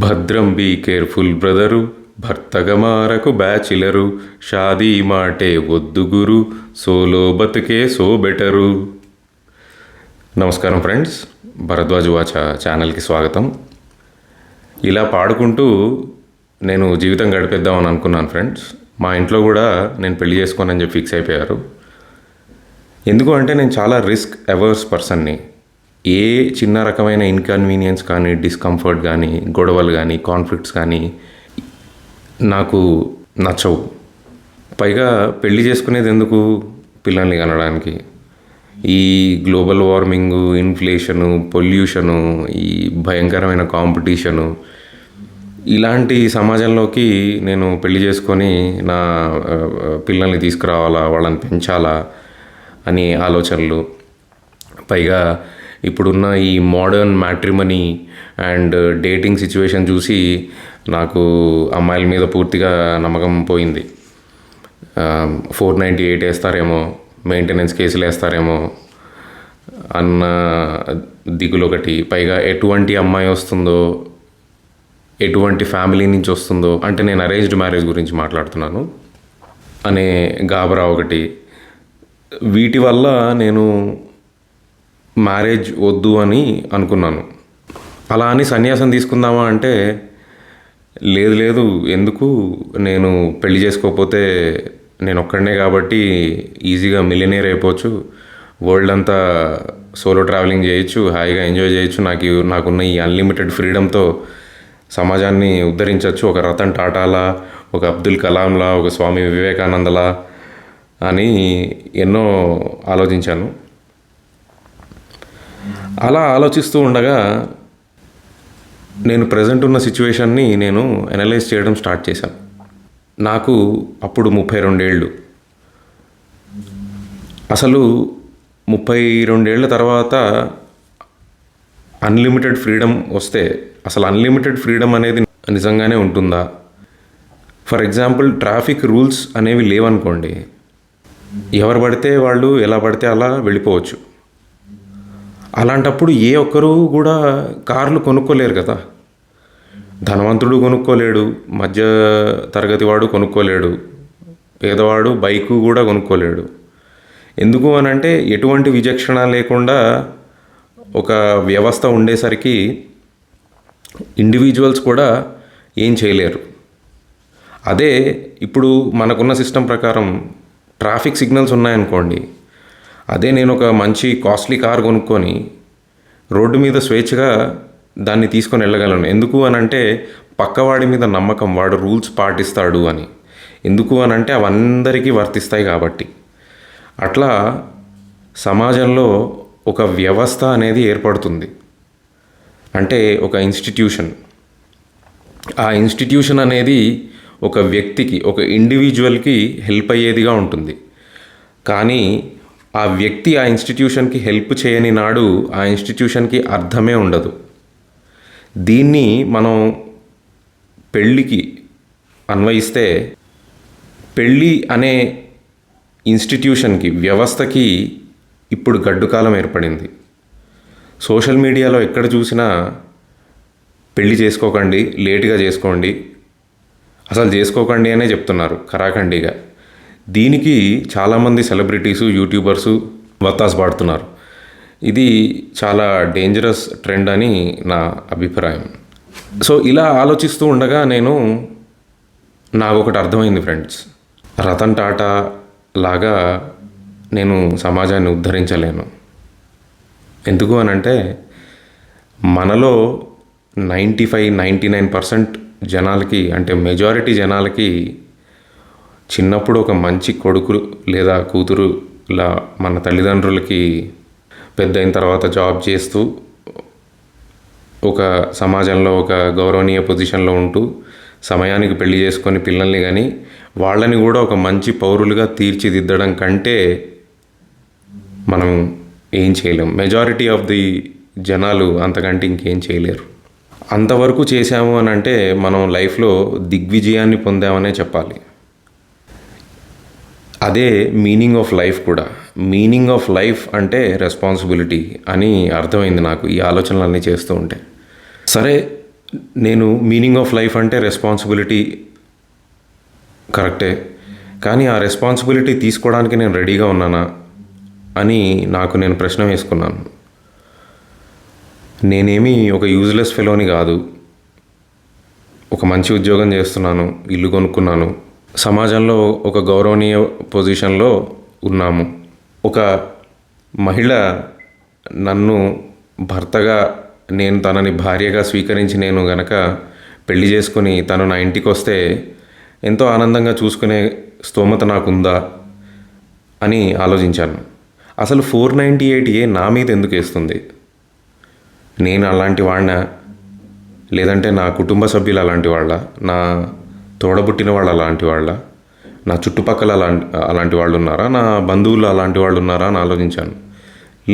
భద్రం be careful brother, భర్తగమారకు bachelor, షాదీ మాటే వద్దు గురు, సోలో బతుకే సో బెటరు. నమస్కారం ఫ్రెండ్స్, భరద్వాజ్ వాచ ఛానల్కి స్వాగతం. ఇలా పాడుకుంటూ నేను జీవితం గడిపేద్దామని అనుకున్నాను ఫ్రెండ్స్. మా ఇంట్లో కూడా నేను పెళ్లి చేసుకోనని చెప్పి ఫిక్స్ అయిపోయారు. ఎందుకు అంటే నేను చాలా రిస్క్ అవర్స్ పర్సన్ని. ఏ చిన్న రకమైన ఇన్కన్వీనియన్స్ కానీ, డిస్కంఫర్ట్ కానీ, గొడవలు కానీ, కాన్ఫ్లిక్ట్స్ కానీ నాకు నచ్చవు. పైగా పెళ్లి చేసుకునేది ఎందుకు? పిల్లల్ని కనడానికి. ఈ గ్లోబల్ వార్మింగు, ఇన్ఫ్లేషను, పొల్యూషను, ఈ భయంకరమైన కాంపిటీషను, ఇలాంటి సమాజంలోకి నేను పెళ్లి చేసుకొని నా పిల్లల్ని తీసుకురావాలా, వాళ్ళని పెంచాలా అని ఆలోచనలు. పైగా ఇప్పుడున్న ఈ modern matrimony and dating situation చూసి నాకు అమ్మాయిల మీద పూర్తిగా నమ్మకం పోయింది. 498 వేస్తారేమో, మెయింటెనెన్స్ కేసులు వేస్తారేమో అన్న దిగులు ఒకటి. పైగా ఎటువంటి అమ్మాయి వస్తుందో, ఎటువంటి ఫ్యామిలీ నుంచి వస్తుందో, అంటే నేను అరేంజ్డ్ మ్యారేజ్ గురించి మాట్లాడుతున్నాను అనే గాబరా ఒకటి. వీటి వల్ల నేను మ్యారేజ్ వద్దు అని అనుకున్నాను. అలా అని సన్యాసం తీసుకుందామా అంటే లేదు, ఎందుకు, నేను పెళ్లి చేసుకోకపోతే నేను ఒక్కడనే కాబట్టి ఈజీగా మిలియనీర్ అయిపోవచ్చు, వరల్డ్ అంతా సోలో ట్రావెలింగ్ చేయొచ్చు, హాయిగా ఎంజాయ్ చేయొచ్చు, నాకున్న ఈ అన్లిమిటెడ్ ఫ్రీడమ్తో సమాజాన్ని ఉద్ధరించవచ్చు, ఒక రతన్ టాటాలా, ఒక అబ్దుల్ కలాంలా, ఒక స్వామి వివేకానందలా అని ఎన్నో ఆలోచించాను. అలా ఆలోచిస్తూ ఉండగా నేను ప్రజెంట్ ఉన్న సిచ్యువేషన్ని నేను అనలైజ్ చేయడం స్టార్ట్ చేశాను. నాకు అప్పుడు 32 ఏళ్ళు. అసలు 32 ఏళ్ళ తర్వాత అన్లిమిటెడ్ ఫ్రీడమ్ వస్తే అసలు అన్లిమిటెడ్ ఫ్రీడమ్ అనేది నిజంగానే ఉంటుందా? ఫర్ ఎగ్జాంపుల్, ట్రాఫిక్ రూల్స్ అనేవి లేవనుకోండి, ఎవరు పడితే వాళ్ళు ఎలా పడితే అలా వెళ్ళిపోవచ్చు. అలాంటప్పుడు ఏ ఒక్కరూ కూడా కార్లు కొనుక్కోలేరు కదా. ధనవంతుడు కొనుక్కోలేడు, మధ్య తరగతి వాడు కొనుక్కోలేడు, పేదవాడు బైకు కూడా కొనుక్కోలేడు. ఎందుకు అని అంటే ఎటువంటి విచక్షణ లేకుండా ఒక వ్యవస్థ ఉండేసరికి ఇండివిజువల్స్ కూడా ఏం చేయలేరు. అదే ఇప్పుడు మనకున్న సిస్టమ్ ప్రకారం ట్రాఫిక్ సిగ్నల్స్ ఉన్నాయనుకోండి, అదే నేను ఒక మంచి కాస్ట్లీ కార్ కొనుక్కొని రోడ్డు మీద స్వేచ్ఛగా దాన్ని తీసుకొని వెళ్ళగలను. ఎందుకు అని అంటే పక్కవాడి మీద నమ్మకం, వాడు రూల్స్ పాటిస్తాడు అని. ఎందుకు అని అంటే అవి అందరికీ వర్తిస్తాయి కాబట్టి. అట్లా సమాజంలో ఒక వ్యవస్థ అనేది ఏర్పడుతుంది. అంటే ఒక ఇన్స్టిట్యూషన్. ఆ ఇన్స్టిట్యూషన్ అనేది ఒక వ్యక్తికి, ఒక ఇండివిజువల్కి హెల్ప్ అయ్యేదిగా ఉంటుంది. కానీ ఆ వ్యక్తి ఆ ఇన్స్టిట్యూషన్కి హెల్ప్ చేయని నాడు ఆ ఇన్స్టిట్యూషన్కి అర్థమే ఉండదు. దీన్ని మనం పెళ్ళికి అన్వయిస్తే, పెళ్ళి అనే ఇన్స్టిట్యూషన్కి, వ్యవస్థకి ఇప్పుడు గడ్డుకాలం ఏర్పడింది. సోషల్ మీడియాలో ఎక్కడ చూసినా పెళ్ళి చేసుకోకండి, లేటుగా చేసుకోండి, అసలు చేసుకోకండి అనే చెప్తున్నారు ఖరాఖండిగా. దీనికి చాలామంది సెలబ్రిటీసు, యూట్యూబర్సు వత్తాసు పాడుతున్నారు. ఇది చాలా డేంజరస్ ట్రెండ్ అని నా అభిప్రాయం. సో ఇలా ఆలోచిస్తూ ఉండగా నాకు ఒకటి అర్థమైంది ఫ్రెండ్స్. రతన్ టాటా లాగా నేను సమాజాన్ని ఉద్ధరించలేను. ఎందుకు అని అంటే మనలో 99% జనాలకి, అంటే మెజారిటీ జనాలకి చిన్నప్పుడు ఒక మంచి కొడుకు లేదా కూతురు ఇలా మన తల్లిదండ్రులకి పెద్ద అయిన తర్వాత జాబ్ చేస్తూ ఒక సమాజంలో ఒక గౌరవనీయ పొజిషన్లో ఉంటూ సమయానికి పెళ్లి చేసుకొని పిల్లల్ని కానీ వాళ్ళని కూడా ఒక మంచి పౌరులుగా తీర్చిదిద్దడం కంటే మనం ఏం చేయలేం. మెజారిటీ ఆఫ్ ది జనాలు అంతకంటే ఇంకేం చేయలేరు. అంతవరకు చేశాము అని అంటే మనం లైఫ్లో దిగ్విజయాన్ని పొందామనే చెప్పాలి. అదే మీనింగ్ ఆఫ్ లైఫ్ కూడా. మీనింగ్ ఆఫ్ లైఫ్ అంటే రెస్పాన్సిబిలిటీ అని అర్థమైంది నాకు ఈ ఆలోచనలన్నీ చేస్తూ ఉంటే. సరే, నేను మీనింగ్ ఆఫ్ లైఫ్ అంటే రెస్పాన్సిబిలిటీ కరెక్టే, కానీ ఆ రెస్పాన్సిబిలిటీ తీసుకోవడానికి నేను రెడీగా ఉన్నానా అని నాకు నేను ప్రశ్న వేసుకున్నాను. నేనేమీ ఒక యూజ్లెస్ ఫెలోని కాదు. ఒక మంచి ఉద్యోగం చేస్తున్నాను, ఇల్లు కొనుక్కున్నాను, సమాజంలో ఒక గౌరవనీయ పొజిషన్లో ఉన్నాము. ఒక మహిళ నన్ను భర్తగా, నేను తనని భార్యగా స్వీకరించి నేను గనక పెళ్లి చేసుకొని తను నా ఇంటికి వస్తే ఎంతో ఆనందంగా చూసుకునే స్తోమత నాకుందా అని ఆలోచించాను. అసలు 498A నా మీద ఎందుకు వేస్తుంది? నేను అలాంటి వాడినా, లేదంటే నా కుటుంబ సభ్యులు అలాంటి వాళ్ళ, నా తోడబుట్టిన వాళ్ళు అలాంటి వాళ్ళ, నా చుట్టుపక్కల అలాంటి వాళ్ళు ఉన్నారా, నా బంధువులు అలాంటి వాళ్ళు ఉన్నారా అని ఆలోచించాను.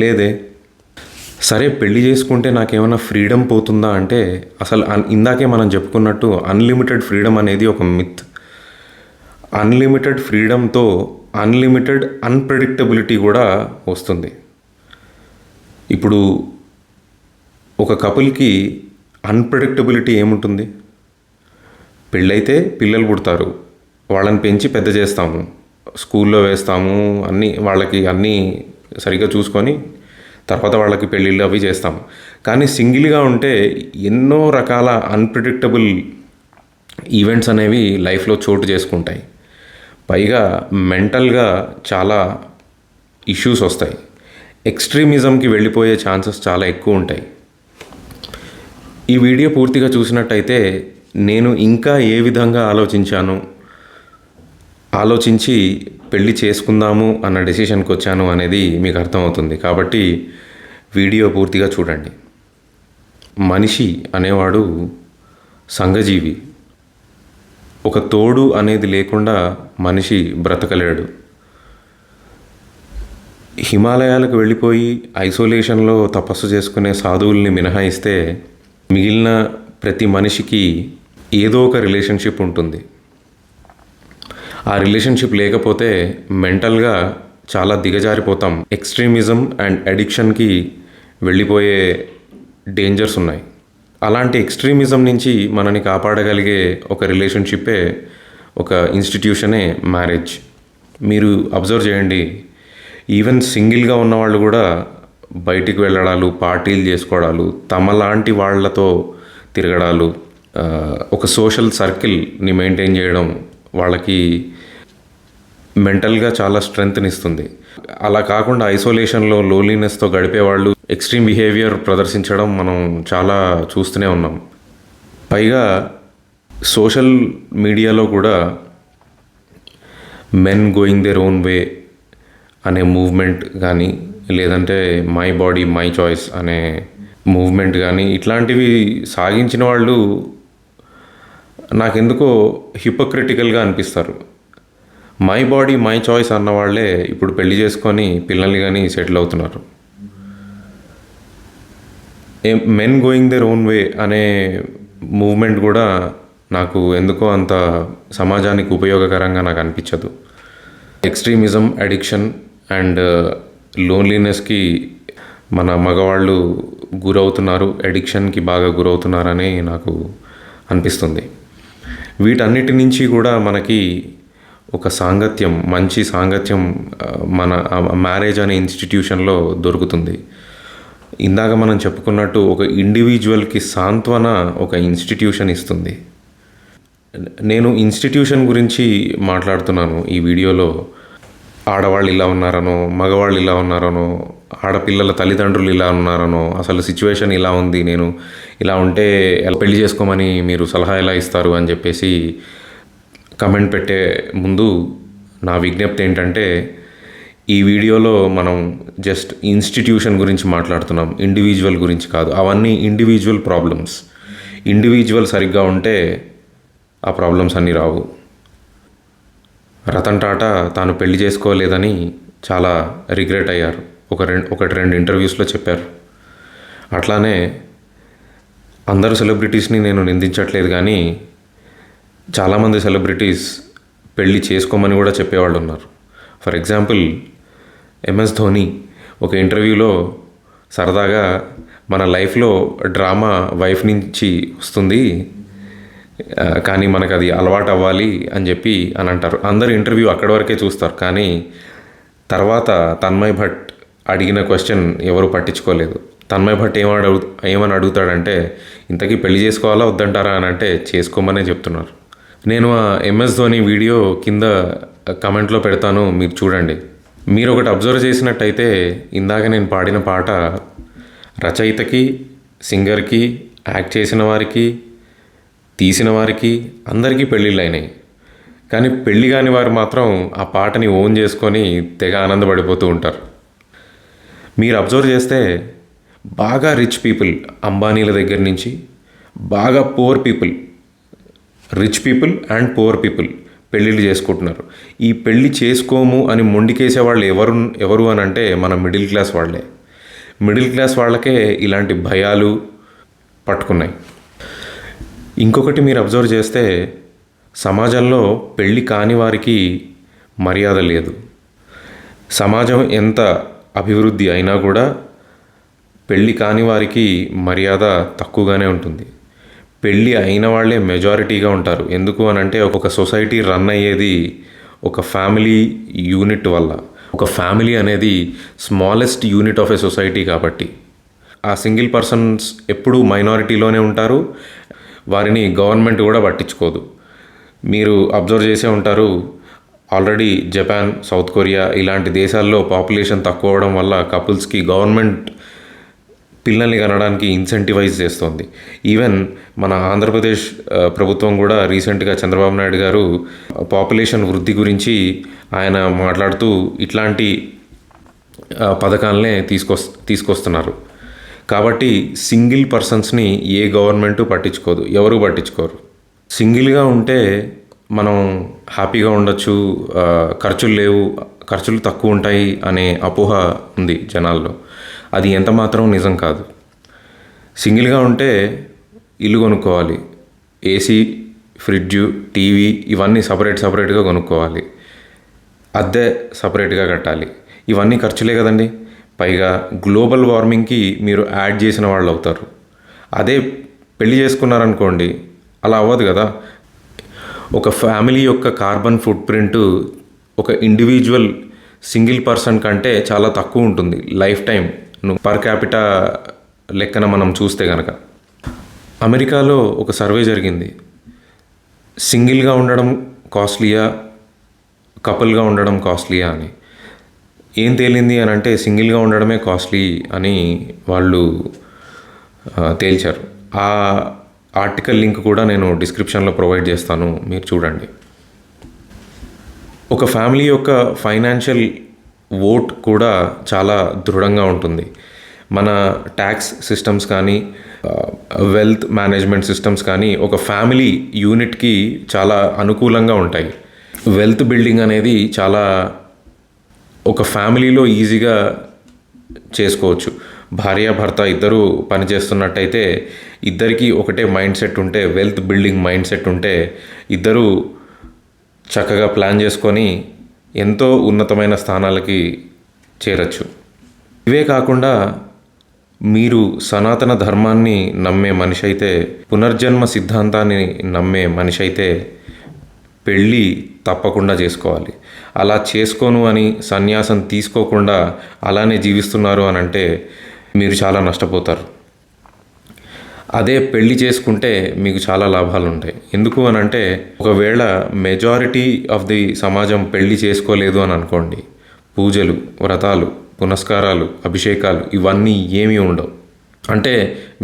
లేదే. సరే, పెళ్లి చేసుకుంటే నాకేమైనా ఫ్రీడమ్ పోతుందా అంటే, అసలు ఇందాకే మనం చెప్పుకున్నట్టు అన్లిమిటెడ్ ఫ్రీడమ్ అనేది ఒక మిత్. అన్లిమిటెడ్ ఫ్రీడమ్తో అన్లిమిటెడ్ అన్ప్రెడిక్టబిలిటీ కూడా వస్తుంది. ఇప్పుడు ఒక కపుల్కి అన్ప్రెడిక్టబిలిటీ ఏముంటుంది? పెళ్ళైతే పిల్లలు పుడతారు, వాళ్ళని పెంచి పెద్ద చేస్తాము, స్కూల్లో వేస్తాము, వాళ్ళకి అన్నీ సరిగ్గా చూసుకొని తర్వాత వాళ్ళకి పెళ్ళిళ్ళు అవి చేస్తాము. కానీ సింగిల్గా ఉంటే ఎన్నో రకాల అన్ప్రెడిక్టబుల్ ఈవెంట్స్ అనేవి లైఫ్లో చోటు చేసుకుంటాయి. పైగా మెంటల్గా చాలా ఇష్యూస్ వస్తాయి. ఎక్స్ట్రీమిజంకి వెళ్ళిపోయే ఛాన్సెస్ చాలా ఎక్కువ ఉంటాయి. ఈ వీడియో పూర్తిగా చూసినట్టయితే నేను ఇంకా ఏ విధంగా ఆలోచించి పెళ్ళి చేసుకుందాము అన్న డెసిషన్కి వచ్చాను అనేది మీకు అర్థమవుతుంది. కాబట్టి వీడియో పూర్తిగా చూడండి. మనిషి అనేవాడు సంఘజీవి. ఒక తోడు అనేది లేకుండా మనిషి బ్రతకలేడు. హిమాలయాలకు వెళ్ళిపోయి ఐసోలేషన్లో తపస్సు చేసుకునే సాధువుల్ని మినహాయిస్తే మిగిలిన ప్రతి మనిషికి ఏదో ఒక రిలేషన్షిప్ ఉంటుంది. ఆ రిలేషన్షిప్ లేకపోతే మెంటల్గా చాలా దిగజారిపోతాం. ఎక్స్ట్రీమిజం అండ్ అడిక్షన్కి వెళ్ళిపోయే డేంజర్స్ ఉన్నాయి. అలాంటి ఎక్స్ట్రీమిజం నుంచి మనని కాపాడగలిగే ఒక రిలేషన్షిప్పే, ఒక ఇన్స్టిట్యూషనే మ్యారేజ్. మీరు అబ్జర్వ్ చేయండి, ఈవెన్ సింగిల్గా ఉన్నవాళ్ళు కూడా బయటికి వెళ్ళడాలు, పార్టీలు చేసుకోవడాలు, తమలాంటి వాళ్ళతో తిరగడాలు, ఒక సోషల్ సర్కిల్ని మెయింటైన్ చేయడం వాళ్ళకి మెంటల్గా చాలా స్ట్రెంగ్త్ని ఇస్తుంది. అలా కాకుండా ఐసోలేషన్లో లోన్లీనెస్తో గడిపేవాళ్ళు ఎక్స్ట్రీమ్ బిహేవియర్ ప్రదర్శించడం మనం చాలా చూస్తూనే ఉన్నాం. పైగా సోషల్ మీడియాలో కూడా men going their own way అనే మూవ్మెంట్ కానీ, లేదంటే మై బాడీ మై చాయిస్ అనే మూవ్మెంట్ కానీ, ఇట్లాంటివి సాగించిన వాళ్ళు నాకెందుకో హిపోక్రిటికల్గా అనిపిస్తారు. మై బాడీ మై చాయిస్ అన్న వాళ్ళే ఇప్పుడు పెళ్లి చేసుకొని పిల్లల్ని కానీ సెటిల్ అవుతున్నారు. Men going their own way అనే మూవ్మెంట్ కూడా నాకు ఎందుకో అంత సమాజానికి ఉపయోగకరంగా నాకు అనిపించదు. ఎక్స్ట్రీమిజం, అడిక్షన్ అండ్ లోన్లీనెస్కి మన మగవాళ్ళు గురవుతున్నారు, అడిక్షన్కి బాగా గురవుతున్నారని నాకు అనిపిస్తుంది. వీటన్నిటి నుంచి కూడా మనకి ఒక సాంగత్యం, మంచి సాంగత్యం మన మ్యారేజ్ అనే ఇన్స్టిట్యూషన్లో దొరుకుతుంది. ఇందాక మనం చెప్పుకున్నట్టు ఒక ఇండివిజువల్కి సాంత్వన ఒక ఇన్స్టిట్యూషన్ ఇస్తుంది. నేను ఇన్స్టిట్యూషన్ గురించి మాట్లాడుతున్నాను ఈ వీడియోలో. ఆడవాళ్ళు ఇలా ఉన్నారనో, మగవాళ్ళు ఇలా ఉన్నారనో, ఆడపిల్లల తల్లిదండ్రులు ఇలా ఉన్నారనో, అసలు సిచ్యువేషన్ ఇలా ఉంది, నేను ఇలా ఉంటే పెళ్లి చేసుకోమని మీరు సలహా ఎలా ఇస్తారు అని చెప్పేసి కమెంట్ పెట్టే ముందు నా విజ్ఞప్తి ఏంటంటే, ఈ వీడియోలో మనం జస్ట్ ఇన్స్టిట్యూషన్ గురించి మాట్లాడుతున్నాం, ఇండివిజువల్ గురించి కాదు. అవన్నీ ఇండివిజువల్ ప్రాబ్లమ్స్. ఇండివిజువల్ సరిగ్గా ఉంటే ఆ ప్రాబ్లమ్స్ అన్నీ రావు. రతన్ టాటా తాను పెళ్లి చేసుకోలేదని చాలా రిగ్రెట్ అయ్యారు. ఒకటి రెండు ఇంటర్వ్యూస్లో చెప్పారు. అట్లానే అందరు సెలబ్రిటీస్ని నేను నిందించట్లేదు, కానీ చాలామంది సెలబ్రిటీస్ పెళ్ళి చేసుకోమని కూడా చెప్పేవాళ్ళు ఉన్నారు. ఫర్ ఎగ్జాంపుల్ MS ధోని ఒక ఇంటర్వ్యూలో సరదాగా మన లైఫ్లో డ్రామా వైఫ్ నుంచి వస్తుంది, కానీ మనకు అది అలవాటు అవ్వాలి అని చెప్పి అని అంటారు. అందరు ఇంటర్వ్యూ అక్కడి వరకే చూస్తారు, కానీ తర్వాత తన్మయ్ భట్ అడిగిన క్వశ్చన్ ఎవరు పట్టించుకోలేదు. తన్మయ్ భట్ ఏమని అడుగుతాడంటే, ఇంతకీ పెళ్లి చేసుకోవాలా వద్దంటారా అని అంటే చేసుకోమనే చెప్తున్నారు. నేను ఆ MS ధోని వీడియో కింద కమెంట్లో పెడతాను, మీరు చూడండి. మీరు ఒకటి అబ్జర్వ్ చేసినట్టయితే ఇందాక నేను పాడిన పాట రచయితకి, సింగర్కి, యాక్ట్ చేసిన వారికి, తీసిన వారికి అందరికీ పెళ్ళిళ్ళు అయినాయి. కానీ పెళ్ళి కాని వారు మాత్రం ఆ పాటని ఓన్ చేసుకొని తెగ ఆనందపడిపోతూ ఉంటారు. మీరు అబ్జర్వ్ చేస్తే బాగా రిచ్ పీపుల్, అంబానీల దగ్గర నుంచి బాగా poor people, rich people and poor people పెళ్ళిళ్ళు చేసుకుంటున్నారు. ఈ పెళ్ళి చేసుకోము అని మొండికేసే వాళ్ళు ఎవరు అని అంటే మన మిడిల్ క్లాస్ వాళ్ళే. మిడిల్ క్లాస్ వాళ్ళకే ఇలాంటి భయాలు పట్టుకున్నాయి. ఇంకొకటి మీరు అబ్జర్వ్ చేస్తే సమాజంలో పెళ్ళి కాని వారికి మర్యాద లేదు. సమాజం ఎంత అభివృద్ధి అయినా కూడా పెళ్ళి కాని వారికి మర్యాద తక్కువగానే ఉంటుంది. పెళ్ళి అయిన వాళ్ళే మెజారిటీగా ఉంటారు. ఎందుకు అని అంటే ఒక సొసైటీ రన్ అయ్యేది ఒక ఫ్యామిలీ యూనిట్ వల్ల. ఒక ఫ్యామిలీ అనేది smallest unit of a society కాబట్టి ఆ సింగిల్ పర్సన్స్ ఎప్పుడూ మైనారిటీలోనే ఉంటారు. వారిని గవర్నమెంట్ కూడా పట్టించుకోదు. మీరు అబ్జర్వ్ చేసే ఉంటారు, ఆల్రెడీ జపాన్, సౌత్ కొరియా ఇలాంటి దేశాల్లో పాపులేషన్ తక్కువ అవడం వల్ల కపుల్స్కి గవర్నమెంట్ పిల్లల్ని కనడానికి ఇన్సెంటివైజ్ చేస్తుంది. ఈవెన్ మన ఆంధ్రప్రదేశ్ ప్రభుత్వం కూడా రీసెంట్గా చంద్రబాబు నాయుడు గారు పాపులేషన్ వృద్ధి గురించి ఆయన మాట్లాడుతూ ఇట్లాంటి పథకాలనే తీసుకొస్తున్నారు. కాబట్టి సింగిల్ పర్సన్స్ని ఏ గవర్నమెంటు పట్టించుకోదు, ఎవరు పట్టించుకోరు. సింగిల్గా ఉంటే మనం హ్యాపీగా ఉండొచ్చు, ఖర్చులు లేవు, ఖర్చులు తక్కువ ఉంటాయి అనే అపోహ ఉంది జనాల్లో. అది ఎంత మాత్రం నిజం కాదు. సింగిల్గా ఉంటే ఇల్లు కొనుక్కోవాలి, ఏసీ, ఫ్రిడ్జ్, టీవీ ఇవన్నీ సపరేట్గా కొనుక్కోవాలి, అద్దె సపరేట్గా కట్టాలి. ఇవన్నీ ఖర్చులే కదండి. పైగా గ్లోబల్ వార్మింగ్కి మీరు యాడ్ చేసిన వాళ్ళు అవుతారు. అదే పెళ్లి చేసుకున్నారనుకోండి, అలా అవ్వదు కదా. ఒక ఫ్యామిలీ యొక్క కార్బన్ ఫుట్ ప్రింట్ ఒక ఇండివిజువల్ సింగిల్ పర్సన్ కంటే చాలా తక్కువ ఉంటుంది లైఫ్ టైం పర్ క్యాపిటా లెక్కన మనం చూస్తే కనుక. అమెరికాలో ఒక సర్వే జరిగింది, సింగిల్గా ఉండడం కాస్ట్లీయా, కపుల్గా ఉండడం కాస్ట్లీయా అని. ఏం తేలింది అని అంటే సింగిల్గా ఉండడమే కాస్ట్లీ అని వాళ్ళు తేల్చారు. ఆ ఆర్టికల్ లింక్ కూడా నేను డిస్క్రిప్షన్లో ప్రొవైడ్ చేస్తాను, మీరు చూడండి. ఒక ఫ్యామిలీ యొక్క ఫైనాన్షియల్ ఓట్ కూడా చాలా దృఢంగా ఉంటుంది. మన ట్యాక్స్ సిస్టమ్స్ కానీ, వెల్త్ మేనేజ్మెంట్ సిస్టమ్స్ కానీ ఒక ఫ్యామిలీ యూనిట్కి చాలా అనుకూలంగా ఉంటాయి. వెల్త్ బిల్డింగ్ అనేది చాలా ఒక ఫ్యామిలీలో ఈజీగా చేసుకోవచ్చు. భార్యాభర్త ఇద్దరు పనిచేస్తున్నట్టయితే ఇద్దరికీ ఒకటే మైండ్ సెట్ ఉంటే, వెల్త్ బిల్డింగ్ మైండ్ సెట్ ఉంటే ఇద్దరూ చక్కగా ప్లాన్ చేసుకొని ఎంతో ఉన్నతమైన స్థానాలకి చేరచ్చు. ఇవే కాకుండా మీరు సనాతన ధర్మాన్ని నమ్మే మనిషి అయితే, పునర్జన్మ సిద్ధాంతాన్ని నమ్మే మనిషి అయితే పెళ్ళి తప్పకుండా చేసుకోవాలి. అలా చేసుకోను అని సన్యాసం తీసుకోకుండా అలానే జీవిస్తున్నారు అని అంటే మీరు చాలా నష్టపోతారు. అదే పెళ్లి చేసుకుంటే మీకు చాలా లాభాలు ఉంటాయి. ఎందుకు అని అంటే ఒకవేళ మెజారిటీ ఆఫ్ ది సమాజం పెళ్లి చేసుకోలేదు అని అనుకోండి, పూజలు, వ్రతాలు, పునస్కారాలు, అభిషేకాలు ఇవన్నీ ఏమీ ఉండవు. అంటే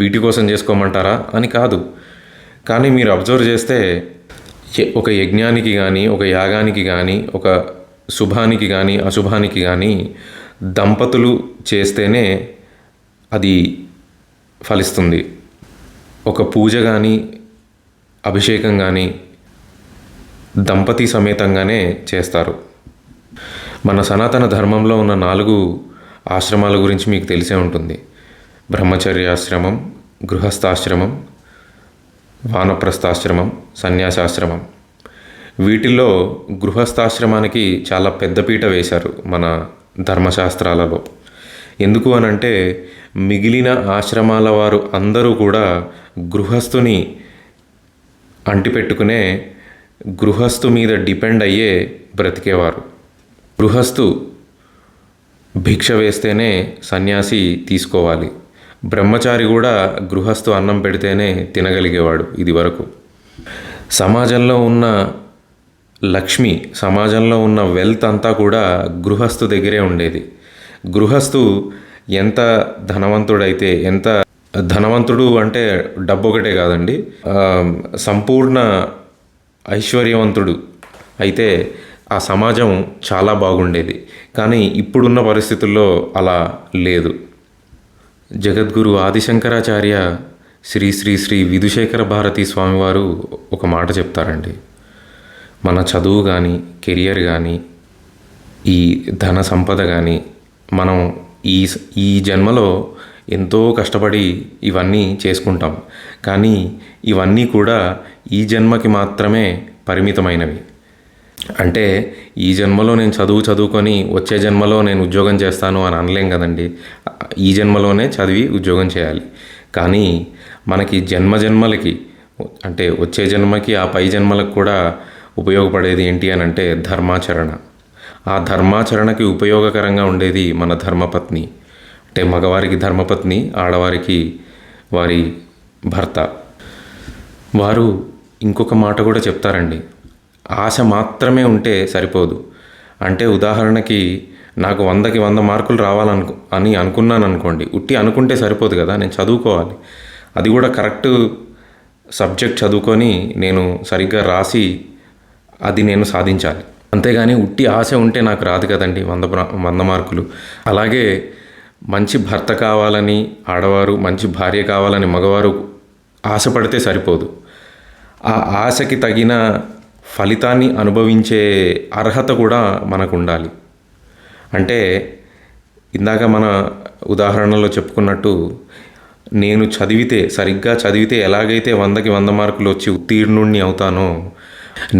వీటి కోసం చేసుకోమంటారా అని కాదు. కానీ మీరు అబ్జర్వ్ చేస్తే ఒక యజ్ఞానికి కానీ, ఒక యాగానికి కానీ, ఒక శుభానికి కానీ, అశుభానికి కానీ దంపతులు చేస్తేనే అది ఫలిస్తుంది. ఒక పూజ కానీ, అభిషేకం కానీ దంపతి సమేతంగానే చేస్తారు. మన సనాతన ధర్మంలో ఉన్న 4 ఆశ్రమాల గురించి మీకు తెలిసే ఉంటుంది. బ్రహ్మచర్యాశ్రమం, గృహస్థాశ్రమం, వానప్రస్థాశ్రమం, సన్యాసాశ్రమం. వీటిల్లో గృహస్థాశ్రమానికి చాలా పెద్దపీట వేశారు మన ధర్మశాస్త్రాలలో. ఎందుకు అనంటే మిగిలిన ఆశ్రమాల వారు అందరూ కూడా గృహస్థుని అంటిపెట్టుకునే గృహస్థు మీద డిపెండ్ అయ్యే బ్రతికేవారు. గృహస్థు భిక్ష వేస్తేనే సన్యాసి తీసుకోవాలి. బ్రహ్మచారి కూడా గృహస్థు అన్నం పెడితేనే తినగలిగేవాడు ఇది వరకు. సమాజంలో ఉన్న లక్ష్మి, సమాజంలో ఉన్న వెల్త్ అంతా కూడా గృహస్థు దగ్గరే ఉండేది. గృహస్థు ఎంత ధనవంతుడైతే, ఎంత ధనవంతుడు అంటే డబ్బు ఒకటే కాదండి, సంపూర్ణ ఐశ్వర్యవంతుడు అయితే ఆ సమాజం చాలా బాగుండేది. కానీ ఇప్పుడున్న పరిస్థితుల్లో అలా లేదు. జగద్గురు ఆదిశంకరాచార్య శ్రీ శ్రీ శ్రీ విధుశేఖర భారతి స్వామివారు ఒక మాట చెప్తారండి. మన చదువు కానీ, కెరియర్ కానీ, ఈ ధన సంపద కానీ మనం ఈ జన్మలో ఎంతో కష్టపడి ఇవన్నీ చేసుకుంటాం. కానీ ఇవన్నీ కూడా ఈ జన్మకి మాత్రమే పరిమితమైనవి. అంటే ఈ జన్మలో నేను చదువుకొని వచ్చే జన్మలో నేను ఉద్యోగం చేస్తాను అని అనలేం కదండి. ఈ జన్మలోనే చదివి ఉద్యోగం చేయాలి. కానీ మనకి జన్మలకి, అంటే వచ్చే జన్మకి, ఆ పై జన్మలకు కూడా ఉపయోగపడేది ఏంటి అని అంటే ధర్మాచరణ. ఆ ధర్మాచరణకి ఉపయోగకరంగా ఉండేది మన ధర్మపత్ని. అంటే మగవారికి ధర్మపత్ని, ఆడవారికి వారి భర్త. వారు ఇంకొక మాట కూడా చెప్తారండి, ఆశ మాత్రమే ఉంటే సరిపోదు. అంటే ఉదాహరణకి నాకు 100కి 100 మార్కులు అని అనుకున్నాను అనుకోండి, ఉట్టి అనుకుంటే సరిపోదు కదా, నేను చదువుకోవాలి. అది కూడా కరెక్ట్ సబ్జెక్ట్ చదువుకొని నేను సరిగ్గా రాసి అది నేను సాధించాలి. అంతేగాని ఉట్టి ఆశ ఉంటే నాకు రాదు కదండి 100 మార్కులు. అలాగే మంచి భర్త కావాలని ఆడవారు, మంచి భార్య కావాలని మగవారు ఆశపడితే సరిపోదు. ఆ ఆశకి తగిన ఫలితాన్ని అనుభవించే అర్హత కూడా మనకు ఉండాలి. అంటే ఇందాక మన ఉదాహరణలో చెప్పుకున్నట్టు, నేను సరిగ్గా చదివితే ఎలాగైతే 100కి 100 మార్కులు వచ్చి ఉత్తీర్ణుణ్ణి అవుతానో,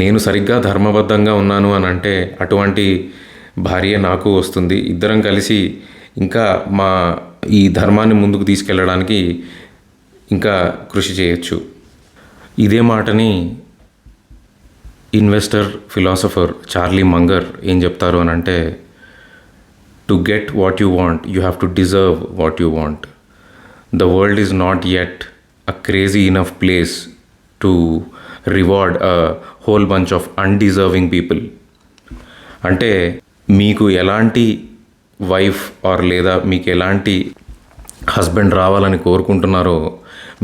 నేను సరిగ్గా ధర్మబద్ధంగా ఉన్నాను అని అంటే అటువంటి భార్య నాకు వస్తుంది. ఇద్దరం కలిసి ఇంకా మా ఈ ధర్మాన్ని ముందుకు తీసుకెళ్ళడానికి ఇంకా కృషి చేయొచ్చు. ఇదే మాటని ఇన్వెస్టర్, ఫిలాసఫర్ చార్లీ మంగర్ ఏం చెప్తారు అని అంటే, to get what you want you have to deserve what you want. The world is not yet a crazy enough place to reward a whole bunch of undeserving people. అంటే మీకు ఎలాంటి wife లేదా మీకు ఎలాంటి హస్బెండ్ రావాలని కోరుకుంటున్నారో,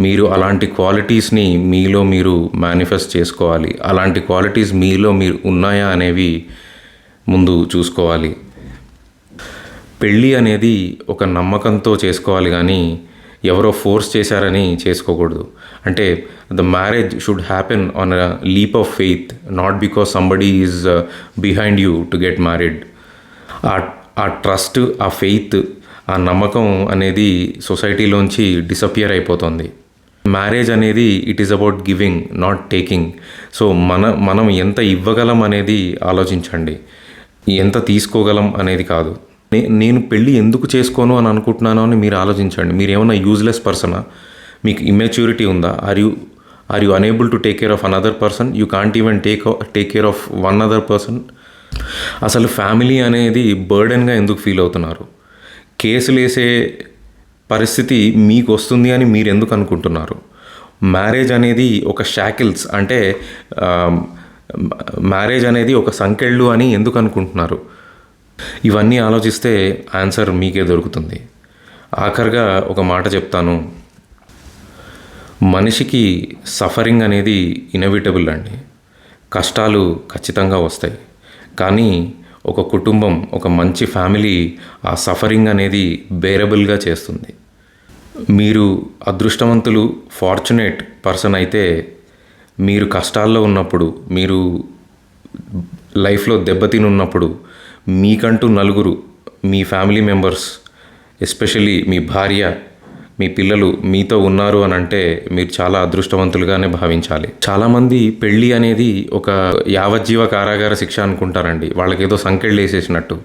మీరు అలాంటి క్వాలిటీస్ని మీలో మీరు మేనిఫెస్ట్ చేసుకోవాలి. అలాంటి క్వాలిటీస్ మీలో మీరు ఉన్నాయా అనేవి ముందు చూసుకోవాలి. పెళ్ళి అనేది ఒక నమ్మకంతో చేసుకోవాలి, కానీ ఎవరో ఫోర్స్ చేశారని చేసుకోకూడదు. అంటే the marriage should happen on a leap of faith, not because somebody is behind you to get married. ఆ ట్రస్ట్, ఆ ఫెయిత్, ఆ నమ్మకం అనేది సొసైటీలోంచి డిసపియర్ అయిపోతుంది. మ్యారేజ్ అనేది it is about giving, not taking. So మనం ఎంత ఇవ్వగలం అనేది ఆలోచించండి, ఎంత తీసుకోగలం అనేది కాదు. నేను పెళ్ళి ఎందుకు చేసుకోను అని అనుకుంటున్నాను అని మీరు ఆలోచించండి. మీరు ఏమైనా యూజ్లెస్ పర్సనా? మీకు ఇమ్మెచ్యూరిటీ ఉందా? Are you unable to take care of another person? You can't even take care of one other person. అసలు ఫ్యామిలీ అనేది బర్డెన్గా ఎందుకు ఫీల్ అవుతున్నారు? కేసులు వేసే పరిస్థితి మీకు వస్తుంది అని మీరు ఎందుకు అనుకుంటున్నారు? మ్యారేజ్ అనేది ఒక షాకిల్స్, అంటే మ్యారేజ్ అనేది ఒక సంకెళ్ళు అని ఎందుకు అనుకుంటున్నారు? ఇవన్నీ ఆలోచిస్తే ఆన్సర్ మీకే దొరుకుతుంది. ఆఖరిగా ఒక మాట చెప్తాను, మనిషికి సఫరింగ్ అనేది ఇన్ఎవిటబుల్ అండి. కష్టాలు ఖచ్చితంగా వస్తాయి. కానీ ఒక కుటుంబం, ఒక మంచి ఫ్యామిలీ ఆ సఫరింగ్ అనేది బేరబుల్గా చేస్తుంది. మీరు అదృష్టవంతులు, ఫార్చునేట్ పర్సన్ అయితే మీరు కష్టాల్లో ఉన్నప్పుడు, మీరు లైఫ్లో దెబ్బతిని ఉన్నప్పుడు మీకంటూ నలుగురు, మీ ఫ్యామిలీ మెంబర్స్, ఎస్పెషల్లీ మీ భార్య, మీ పిల్లలు మీతో ఉన్నారు అని అంటే మీరు చాలా అదృష్టవంతులుగానే భావించాలి. చాలామంది పెళ్ళి అనేది ఒక యావజ్జీవ కారాగార శిక్ష అనుకుంటారండి, వాళ్ళకి ఏదో సంకెళ్ళు వేసేసినట్టు.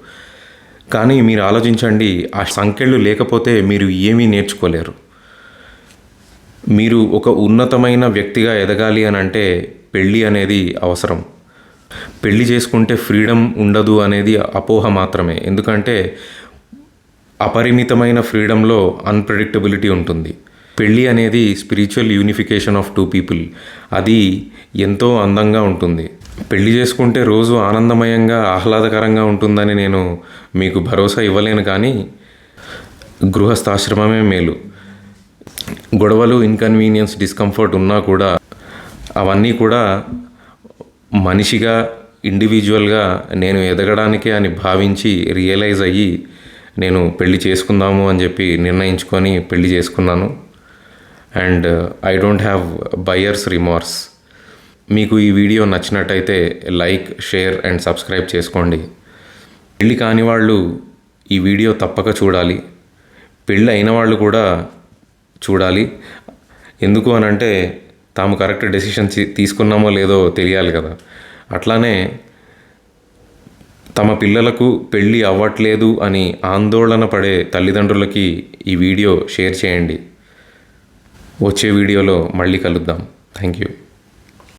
కానీ మీరు ఆలోచించండి, ఆ సంకెళ్ళు లేకపోతే మీరు ఏమీ నేర్చుకోలేరు. మీరు ఒక ఉన్నతమైన వ్యక్తిగా ఎదగాలి అని అంటే పెళ్ళి అనేది అవసరం. పెళ్ళి చేసుకుంటే ఫ్రీడమ్ ఉండదు అనేది అపోహ మాత్రమే. ఎందుకంటే అపరిమితమైన ఫ్రీడంలో అన్ప్రెడిక్టబిలిటీ ఉంటుంది. పెళ్ళి అనేది spiritual unification of two people. అది ఎంతో అందంగా ఉంటుంది. పెళ్లి చేసుకుంటే రోజు ఆనందమయంగా ఆహ్లాదకరంగా ఉంటుందని నేను మీకు భరోసా ఇవ్వలేను, కానీ గృహస్థాశ్రమమే మేలు. గొడవలు, ఇన్కన్వీనియన్స్, డిస్కంఫర్ట్ ఉన్నా కూడా అవన్నీ కూడా మనిషిగా, ఇండివిజువల్గా నేను ఎదగడానికే అని భావించి రియలైజ్ అయ్యి నేను పెళ్లి చేసుకుందాము అని చెప్పి నిర్ణయించుకొని పెళ్లి చేసుకున్నాను. And I don't have buyer's remorse. మీకు ఈ వీడియో నచ్చినట్టయితే లైక్, షేర్ అండ్ సబ్స్క్రైబ్ చేసుకోండి. పెళ్ళి కాని వాళ్ళు ఈ వీడియో తప్పక చూడాలి. పెళ్ళి అయిన వాళ్ళు కూడా చూడాలి. ఎందుకు అనంటే తాము కరెక్ట్ డెసిషన్ తీసుకున్నామో లేదో తెలియాలి కదా. అట్లానే తమ పిల్లలకు పెళ్ళి అవ్వట్లేదు అని ఆందోళన పడే తల్లిదండ్రులకి ఈ వీడియో షేర్ చేయండి. వచ్చే వీడియోలో మళ్ళీ కలుద్దాం. Thank you.